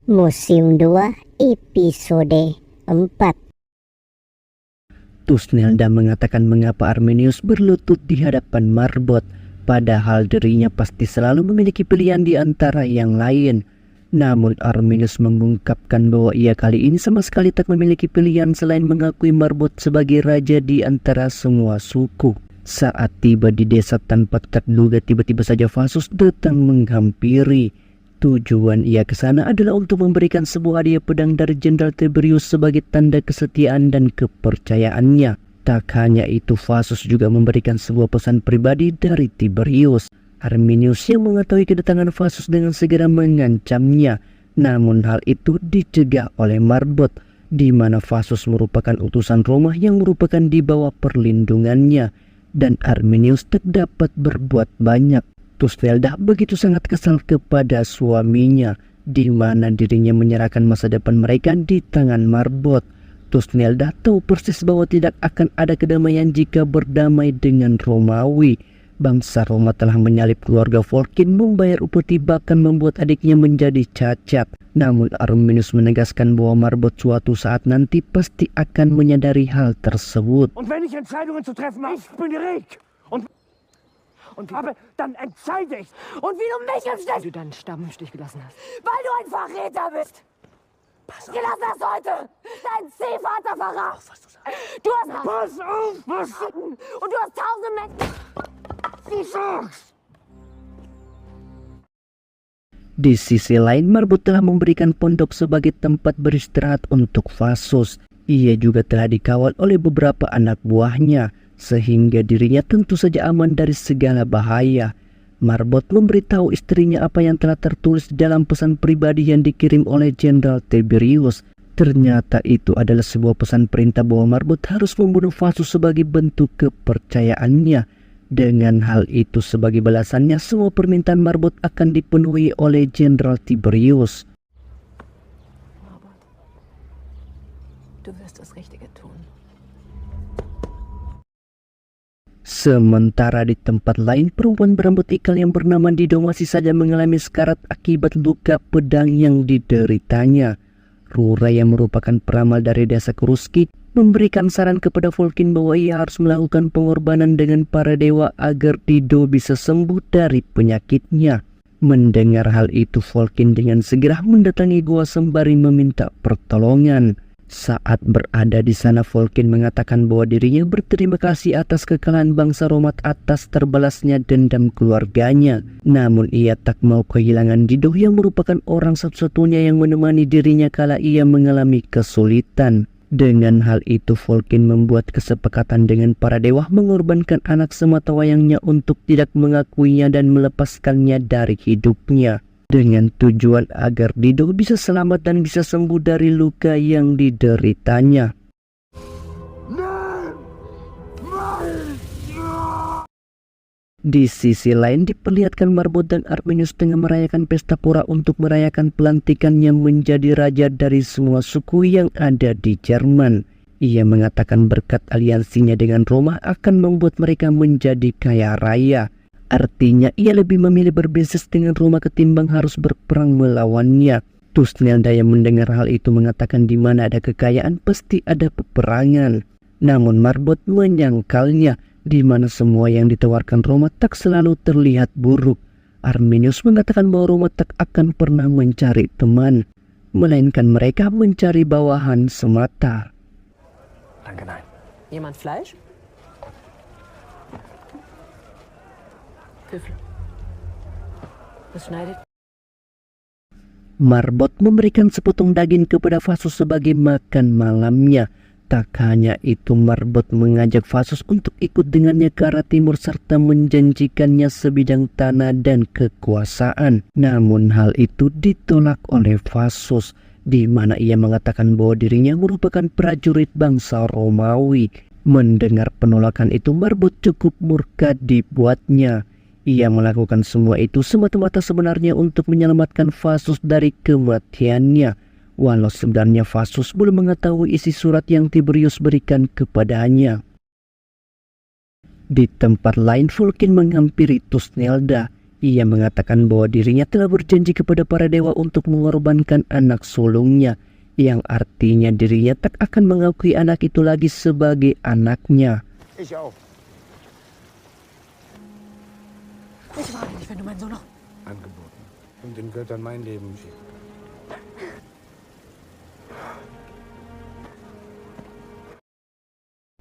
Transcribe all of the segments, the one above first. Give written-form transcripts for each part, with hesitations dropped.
Musim 2 Episode 4. Thusnelda mengatakan mengapa Arminius berlutut di hadapan Marbot, padahal dirinya pasti selalu memiliki pilihan di antara yang lain. Namun Arminius mengungkapkan bahwa ia kali ini sama sekali tak memiliki pilihan selain mengakui Marbot sebagai raja di antara semua suku. Saat tiba di desa tanpa terduga, tiba-tiba saja Fasus datang menghampiri. Tujuan ia ke sana adalah untuk memberikan sebuah hadiah pedang dari Jenderal Tiberius sebagai tanda kesetiaan dan kepercayaannya. Tak hanya itu, Fasus juga memberikan sebuah pesan pribadi dari Tiberius. Arminius yang mengetahui kedatangan Fasus dengan segera mengancamnya. Namun hal itu dicegah oleh Marbot, di mana Fasus merupakan utusan Roma yang merupakan di bawah perlindungannya, dan Arminius tak dapat berbuat banyak. Thusnelda begitu sangat kesal kepada suaminya, di mana dirinya menyerahkan masa depan mereka di tangan Marbot. Thusnelda tahu persis bahwa tidak akan ada kedamaian jika berdamai dengan Romawi. Bangsa Roma telah menyalip keluarga Volscens, membayar upeti, bahkan membuat adiknya menjadi cacat. Namun Arminius menegaskan bahwa Marbot suatu saat nanti pasti akan menyadari hal tersebut. Und wenn ich Entscheidungen zu treffen habe, ich bin direkt. Und aber dann entscheide ich. Und wie du mich im Stich... Weil du deinen Stamm im Stich gelassen hast. Weil du ein Verräter bist. Pass auf. Gelassen hast heute. Dein Ziehvater verrat. Was du sagst. Du hast... Pass auf, was... Und du hast 1000 Menschen... Du sagst. Di sisi lain, Marbot telah memberikan pondok sebagai tempat beristirahat untuk Fasus. Ia juga telah dikawal oleh beberapa anak buahnya, sehingga dirinya tentu saja aman dari segala bahaya. Marbot memberitahu istrinya apa yang telah tertulis dalam pesan pribadi yang dikirim oleh Jenderal Tiberius. Ternyata itu adalah sebuah pesan perintah bahwa Marbot harus membunuh Fasus sebagai bentuk kepercayaannya. Dengan hal itu sebagai balasannya, semua permintaan Marbot akan dipenuhi oleh Jenderal Tiberius. Marbot, du wirst das Richtige tun. Sementara di tempat lain, perempuan berambut ikal yang bernama Dido masih saja mengalami sekarat akibat luka pedang yang dideritanya. Rura yang merupakan peramal dari desa Kruski memberikan saran kepada Volscens bahwa ia harus melakukan pengorbanan dengan para dewa agar Dido bisa sembuh dari penyakitnya. Mendengar hal itu, Volscens dengan segera mendatangi gua sembari meminta pertolongan. Saat berada di sana, Volscens mengatakan bahwa dirinya berterima kasih atas kekalahan bangsa Roma atas terbalasnya dendam keluarganya. Namun ia tak mau kehilangan Dido yang merupakan orang satu-satunya yang menemani dirinya kala ia mengalami kesulitan. Dengan hal itu, Volscens membuat kesepakatan dengan para dewa mengorbankan anak sematawayangnya untuk tidak mengakuinya dan melepaskannya dari hidupnya, dengan tujuan agar Dido bisa selamat dan bisa sembuh dari luka yang dideritanya. Di sisi lain, diperlihatkan Marbot dan Arminius tengah merayakan pesta pora untuk merayakan pelantikannya menjadi raja dari semua suku yang ada di Jerman. Ia mengatakan berkat aliansinya dengan Roma akan membuat mereka menjadi kaya raya. Artinya ia lebih memilih berbisnis dengan Roma ketimbang harus berperang melawannya. Thusnelda yang mendengar hal itu mengatakan di mana ada kekayaan pasti ada peperangan. Namun Marbot menyangkalnya, di mana semua yang ditawarkan Roma tak selalu terlihat buruk. Arminius mengatakan bahwa Roma tak akan pernah mencari teman, melainkan mereka mencari bawahan semata. Danke, nein. Jemand Fleisch? Küffel. Was schneidet? Marbot memberikan sepotong daging kepada Fasus sebagai makan malamnya. Tak hanya itu, Marbot mengajak Fasus untuk ikut dengannya ke arah timur serta menjanjikannya sebidang tanah dan kekuasaan. Namun hal itu ditolak oleh Fasus, di mana ia mengatakan bahwa dirinya merupakan prajurit bangsa Romawi. Mendengar penolakan itu, Marbot cukup murka dibuatnya. Ia melakukan semua itu semata-mata sebenarnya untuk menyelamatkan Fasus dari kematiannya. Walau sebenarnya Fasus belum mengetahui isi surat yang Tiberius berikan kepadanya. Di tempat lain, Volscens menghampiri Thusnelda. Ia mengatakan bahwa dirinya telah berjanji kepada para dewa untuk mengorbankan anak sulungnya, yang artinya dirinya tak akan mengakui anak itu lagi sebagai anaknya. Ich auch. Ich warte nicht, wenn du meinen Sohn noch... Angeboten. Und den Göttern mein Leben schicken.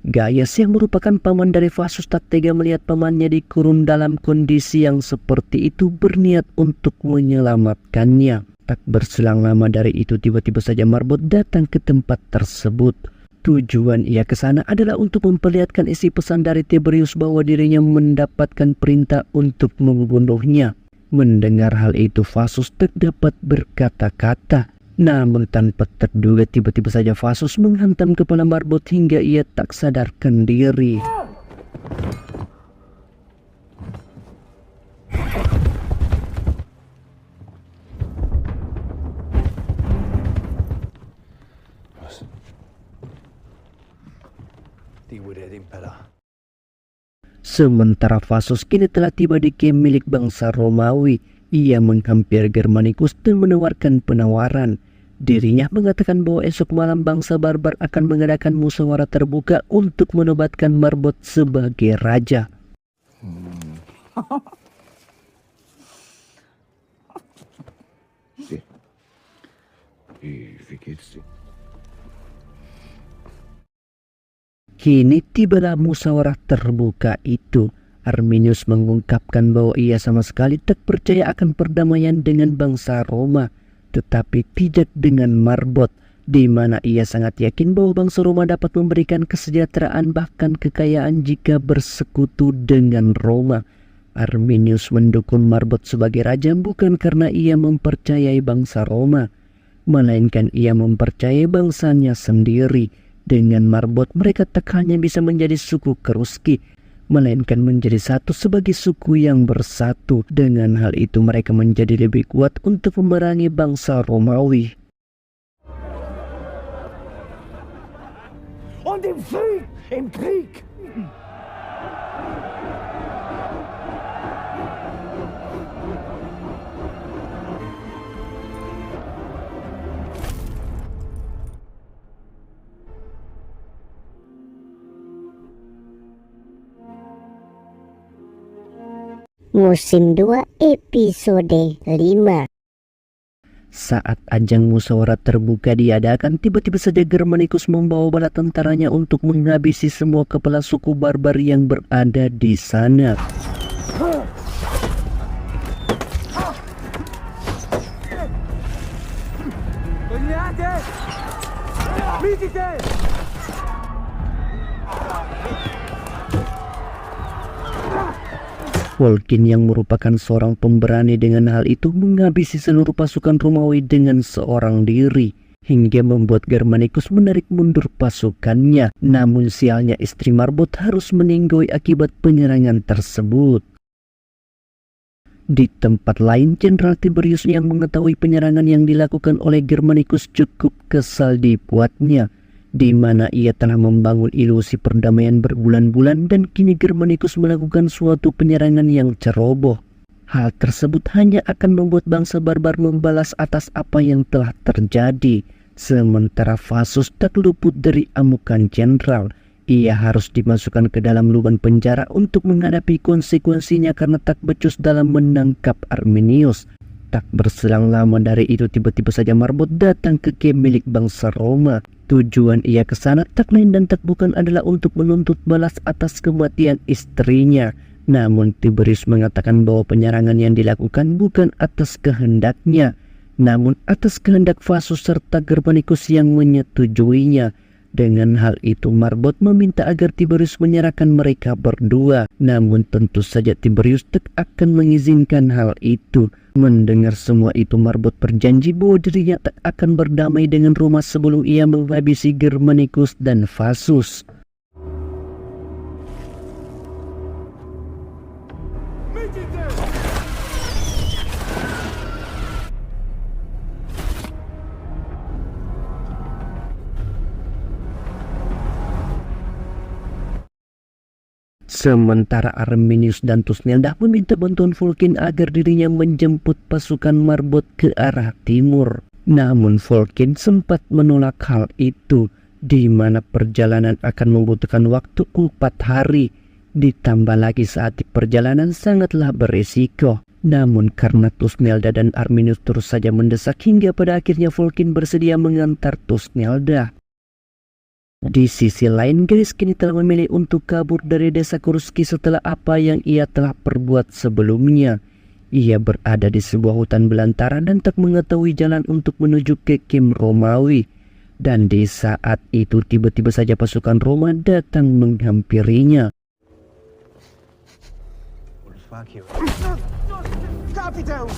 Gaius yang merupakan paman dari Fasus tak tega melihat pamannya dikurung dalam kondisi yang seperti itu, berniat untuk menyelamatkannya. Tak berselang lama dari itu tiba-tiba saja Marbot datang ke tempat tersebut. Tujuan ia ke sana adalah untuk memperlihatkan isi pesan dari Tiberius bahwa dirinya mendapatkan perintah untuk membunuhnya. Mendengar hal itu Fasus tak dapat berkata-kata. Namun tanpa terduga tiba-tiba saja Fasus menghantam kepala Marbot hingga ia tak sadarkan diri. Sementara Fasus kini telah tiba di camp milik bangsa Romawi. Ia menghampiri Germanicus dan menawarkan penawaran. Dirinya mengatakan bahwa esok malam bangsa barbar akan mengadakan musyawarah terbuka untuk menobatkan Marbot sebagai raja. Wie geht's dir? Kini tibalah musyawarah terbuka itu. Arminius mengungkapkan bahwa ia sama sekali tak percaya akan perdamaian dengan bangsa Roma, tetapi tidak dengan Marbot, di mana ia sangat yakin bahwa bangsa Roma dapat memberikan kesejahteraan bahkan kekayaan jika bersekutu dengan Roma. Arminius mendukung Marbot sebagai raja bukan karena ia mempercayai bangsa Roma, melainkan ia mempercayai bangsanya sendiri. Dengan Marbot mereka tak hanya bisa menjadi suku Keruski, melainkan menjadi satu sebagai suku yang bersatu. Dengan hal itu mereka menjadi lebih kuat untuk memerangi bangsa Romawi. Und im Krieg. Musim 2 episode 5. Saat ajang musyawarah terbuka diadakan, tiba-tiba saja Germanicus membawa bala tentaranya untuk menghabisi semua kepala suku barbar yang berada di sana. Volkin yang merupakan seorang pemberani dengan hal itu menghabisi seluruh pasukan Romawi dengan seorang diri, hingga membuat Germanicus menarik mundur pasukannya. Namun sialnya istri Marbot harus meninggoy akibat penyerangan tersebut. Di tempat lain, Jenderal Tiberius yang mengetahui penyerangan yang dilakukan oleh Germanicus cukup kesal dibuatnya, di mana ia telah membangun ilusi perdamaian berbulan-bulan dan kini Germanicus melakukan suatu penyerangan yang ceroboh. Hal tersebut hanya akan membuat bangsa barbar membalas atas apa yang telah terjadi. Sementara Fasus tak luput dari amukan jenderal. Ia harus dimasukkan ke dalam lubang penjara untuk menghadapi konsekuensinya karena tak becus dalam menangkap Arminius. Tak berselang lama dari itu tiba-tiba saja Marbot datang ke camp milik bangsa Roma. Tujuan ia ke sana tak lain dan tak bukan adalah untuk menuntut balas atas kematian istrinya. Namun Tiberius mengatakan bahwa penyerangan yang dilakukan bukan atas kehendaknya, namun atas kehendak Fasus serta Germanicus yang menyetujuinya. Dengan hal itu Marbot meminta agar Tiberius menyerahkan mereka berdua. Namun tentu saja Tiberius tak akan mengizinkan hal itu. Mendengar semua itu Marbot berjanji bahwa dirinya tak akan berdamai dengan Roma sebelum ia menghabisi Germanicus dan Fasus. Sementara Arminius dan Tusnelda meminta bantuan Volkin agar dirinya menjemput pasukan Marbot ke arah timur. Namun Volkin sempat menolak hal itu, di mana perjalanan akan membutuhkan waktu 4 hari. Ditambah lagi saat di perjalanan sangatlah berisiko. Namun karena Tusnelda dan Arminius terus saja mendesak hingga pada akhirnya Volkin bersedia mengantar Tusnelda. Di sisi lain, Gaius kini telah memilih untuk kabur dari desa Kuruski setelah apa yang ia telah perbuat sebelumnya. Ia berada di sebuah hutan belantara dan tak mengetahui jalan untuk menuju ke Kem Romawi. Dan di saat itu tiba-tiba saja pasukan Roma datang menghampirinya. Capitão!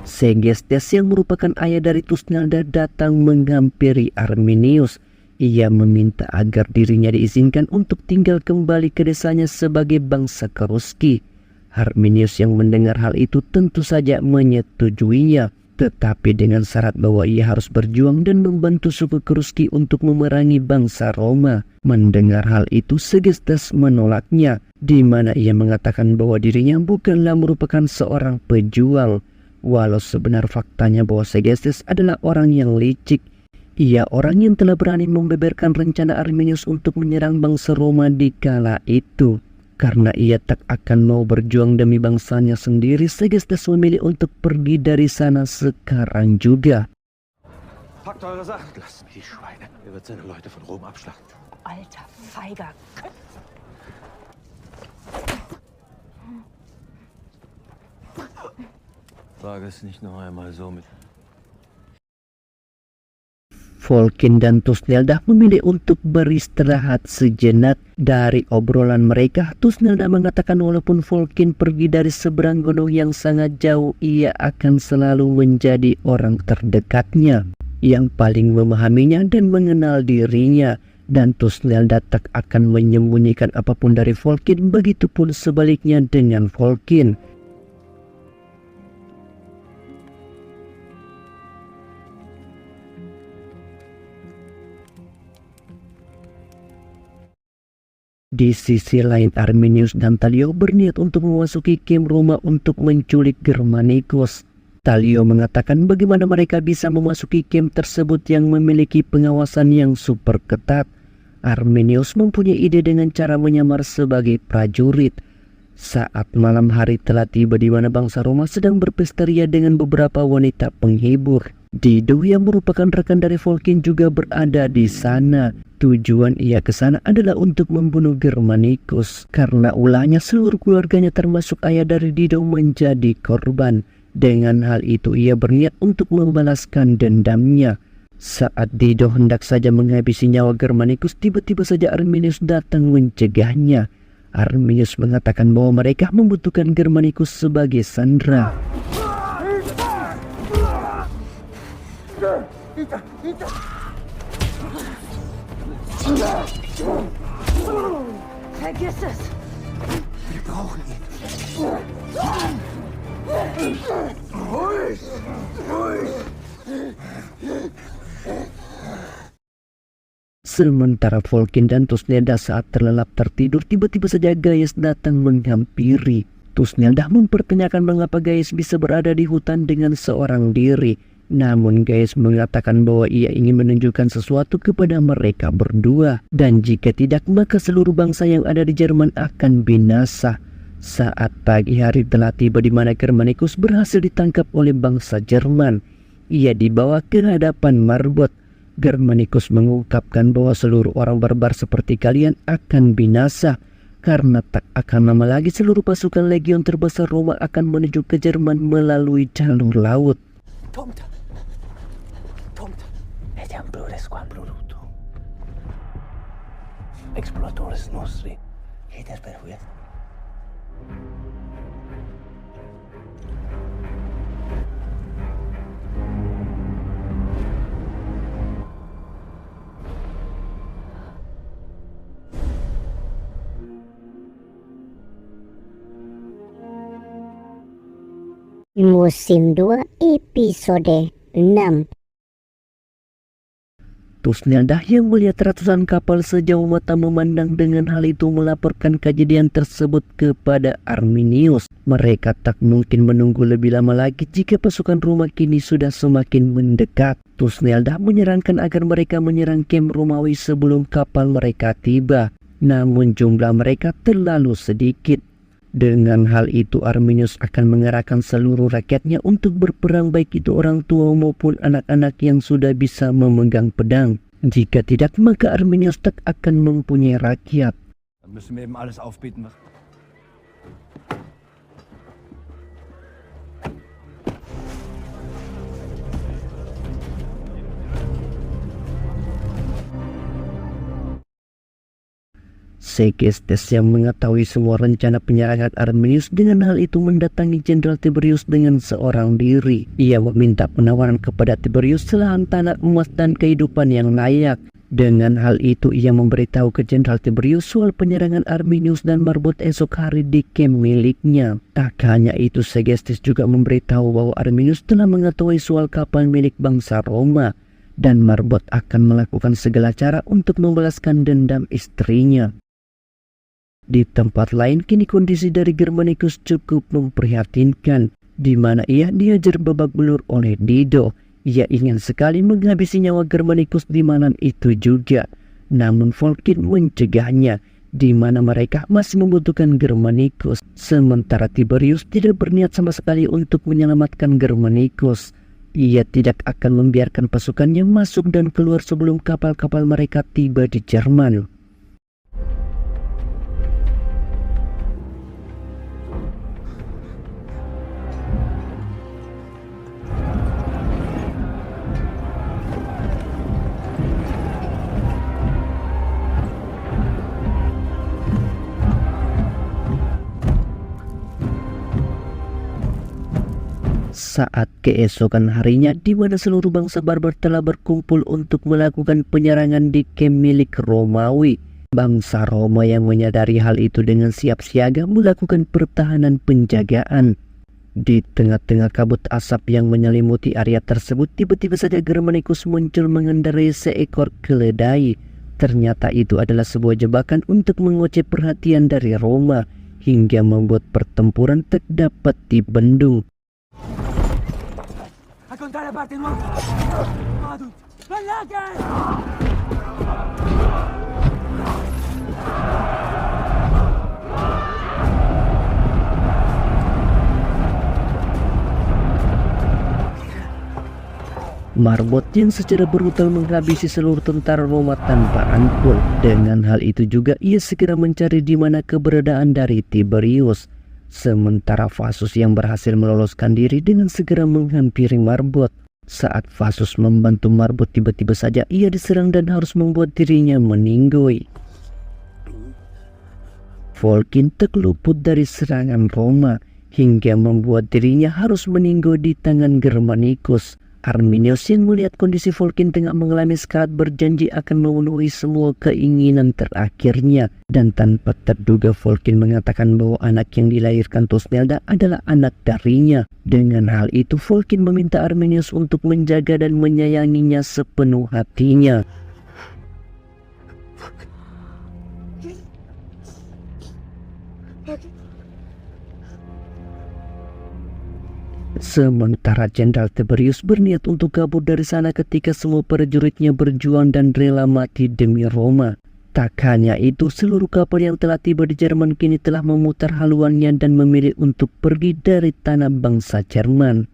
Segestes yang merupakan ayah dari Tusnelda datang menghampiri Arminius. Ia meminta agar dirinya diizinkan untuk tinggal kembali ke desanya sebagai bangsa Kuruski. Arminius yang mendengar hal itu tentu saja menyetujuinya, tetapi dengan syarat bahwa ia harus berjuang dan membantu suku Kuruski untuk memerangi bangsa Roma. Mendengar hal itu, Segestes menolaknya, di mana ia mengatakan bahwa dirinya bukanlah merupakan seorang pejuang. Walau sebenar faktanya bahwa Segestes adalah orang yang licik, ia orang yang telah berani membeberkan rencana Arminius untuk menyerang bangsa Roma di kala itu. Karena ia tak akan mau berjuang demi bangsanya sendiri, Segestes memilih untuk pergi dari sana sekarang juga. Packt eure Sachen. Lasst mir die Schweine. Er wird seine Leute von Rom abschlachten. Alter, feiger Köpf. Wage es nicht noch einmal so mit. Volkin dan Tusnelda memilih untuk beristirahat sejenak. Dari obrolan mereka, Tusnelda mengatakan walaupun Volkin pergi dari seberang gunung yang sangat jauh, ia akan selalu menjadi orang terdekatnya, yang paling memahaminya dan mengenal dirinya. Dan Tusnelda tak akan menyembunyikan apapun dari Volkin, begitupun sebaliknya dengan Volkin. Di sisi lain, Arminius dan Tallio berniat untuk memasuki Kem Roma untuk menculik Germanicus. Tallio mengatakan bagaimana mereka bisa memasuki Kem tersebut yang memiliki pengawasan yang super ketat. Arminius mempunyai ide dengan cara menyamar sebagai prajurit. Saat malam hari telah tiba di mana bangsa Roma sedang berpesta ria dengan beberapa wanita penghibur. Dido yang merupakan rekan dari Volkin juga berada di sana. Tujuan ia ke sana adalah untuk membunuh Germanicus karena ulahnya seluruh keluarganya termasuk ayah dari Dido menjadi korban. Dengan hal itu ia berniat untuk membalaskan dendamnya. Saat Dido hendak saja menghabisi nyawa Germanicus, tiba-tiba saja Arminius datang mencegahnya. Arminius mengatakan bahwa mereka membutuhkan Germanicus sebagai sandera. Vergiss es! Wir brauchen ihn. Ruhig! Ruhig! Sementara Volkin dan Tusnelda saat terlelap tertidur, tiba-tiba saja Gaius datang menghampiri. Tusnelda mempertanyakan mengapa Gaius bisa berada di hutan dengan seorang diri. Namun Gaius mengatakan bahwa ia ingin menunjukkan sesuatu kepada mereka berdua. Dan jika tidak, maka seluruh bangsa yang ada di Jerman akan binasa. Saat pagi hari telah tiba di mana Germanicus berhasil ditangkap oleh bangsa Jerman. Ia dibawa ke hadapan Marbot. Germanicus mengungkapkan bahwa seluruh orang barbar seperti kalian akan binasa. Karena tak akan lama lagi seluruh pasukan legion terbesar Roma akan menuju ke Jerman melalui jalur laut. Punkt. Punkt. Etiam plures quam pluruto. Exploratores nostri. Iter perhuet. Musim 2 episode 6. Tusnelda yang melihat ratusan kapal sejauh mata memandang dengan hal itu melaporkan kejadian tersebut kepada Arminius. Mereka tak mungkin menunggu lebih lama lagi jika pasukan Roma kini sudah semakin mendekat. Tusnelda menyarankan agar mereka menyerang kamp Romawi sebelum kapal mereka tiba. Namun jumlah mereka terlalu sedikit. Dengan hal itu Arminius akan mengerahkan seluruh rakyatnya untuk berperang, baik itu orang tua maupun anak-anak yang sudah bisa memegang pedang. Jika tidak, maka Arminius tak akan mempunyai rakyat. Dann müssen wir eben alles aufbieten, was... Segestes yang mengetahui semua rencana penyerangan Arminius dengan hal itu mendatangi Jenderal Tiberius dengan seorang diri. Ia meminta penawaran kepada Tiberius selahan tanah emas dan kehidupan yang layak. Dengan hal itu ia memberitahu ke Jenderal Tiberius soal penyerangan Arminius dan Marbot esok hari di kamp miliknya. Tak hanya itu, Segestes juga memberitahu bahwa Arminius telah mengetahui soal kapal milik bangsa Roma dan Marbot akan melakukan segala cara untuk membalaskan dendam istrinya. Di tempat lain, kini kondisi dari Germanicus cukup memprihatinkan, di mana ia diajar babak belur oleh Dido. Ia ingin sekali menghabisi nyawa Germanicus di malam itu juga. Namun Volkin mencegahnya, di mana mereka masih membutuhkan Germanicus. Sementara Tiberius tidak berniat sama sekali untuk menyelamatkan Germanicus. Ia tidak akan membiarkan pasukannya masuk dan keluar sebelum kapal-kapal mereka tiba di Jerman. Saat keesokan harinya, di mana seluruh bangsa barbar telah berkumpul untuk melakukan penyerangan di kamp milik Romawi. Bangsa Roma yang menyadari hal itu dengan siap siaga melakukan pertahanan penjagaan. Di tengah-tengah kabut asap yang menyelimuti area tersebut, tiba-tiba saja Germanicus muncul mengendarai seekor keledai. Ternyata itu adalah sebuah jebakan untuk mengucap perhatian dari Roma, hingga membuat pertempuran tak dapat dibendung. Contra la parte nueva. Adult. ¡Relajen! Marbot yang secara brutal menghabisi seluruh tentara Roma tanpa ampun. Dengan hal itu juga ia segera mencari di mana keberadaan dari Tiberius. Sementara Fasus yang berhasil meloloskan diri dengan segera menghampiri Marbot. Saat Fasus membantu Marbot, tiba-tiba saja ia diserang dan harus membuat dirinya meninggoy. Volkin tak luput dari serangan Roma hingga membuat dirinya harus meninggoy di tangan Germanicus. Arminius yang melihat kondisi Volkin tengah mengalami sekarat berjanji akan memenuhi semua keinginan terakhirnya, dan tanpa terduga Volkin mengatakan bahwa anak yang dilahirkan Tusnelda adalah anak darinya. Dengan hal itu Volkin meminta Arminius untuk menjaga dan menyayanginya sepenuh hatinya. Sementara Jenderal Tiberius berniat untuk kabur dari sana ketika semua prajuritnya berjuang dan rela mati demi Roma. Tak hanya itu, seluruh kapal yang telah tiba di Jerman kini telah memutar haluannya dan memilih untuk pergi dari tanah bangsa Jerman.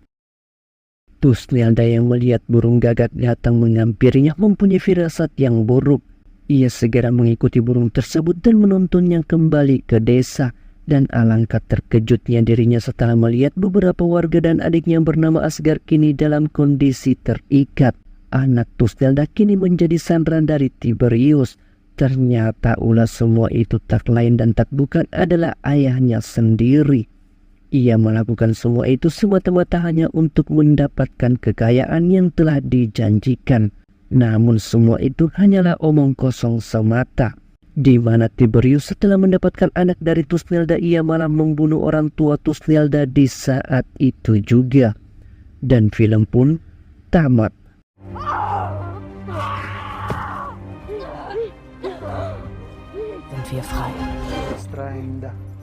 Tusnelda yang melihat burung gagak datang menghampirinya mempunyai firasat yang buruk. Ia segera mengikuti burung tersebut dan menuntunnya kembali ke desa. Dan alangkah terkejutnya dirinya setelah melihat beberapa warga dan adiknya bernama Asgar kini dalam kondisi terikat. Anak Tusnelda kini menjadi sandera dari Tiberius. Ternyata ulas semua itu tak lain dan tak bukan adalah ayahnya sendiri. Ia melakukan semua itu semata-mata hanya untuk mendapatkan kekayaan yang telah dijanjikan. Namun semua itu hanyalah omong kosong semata. di mana Tiberius setelah mendapatkan anak dari Tusnelda ia malah membunuh orang tua Tusnelda di saat itu juga. Dan film pun tamat. Sind wir frei. Strainda.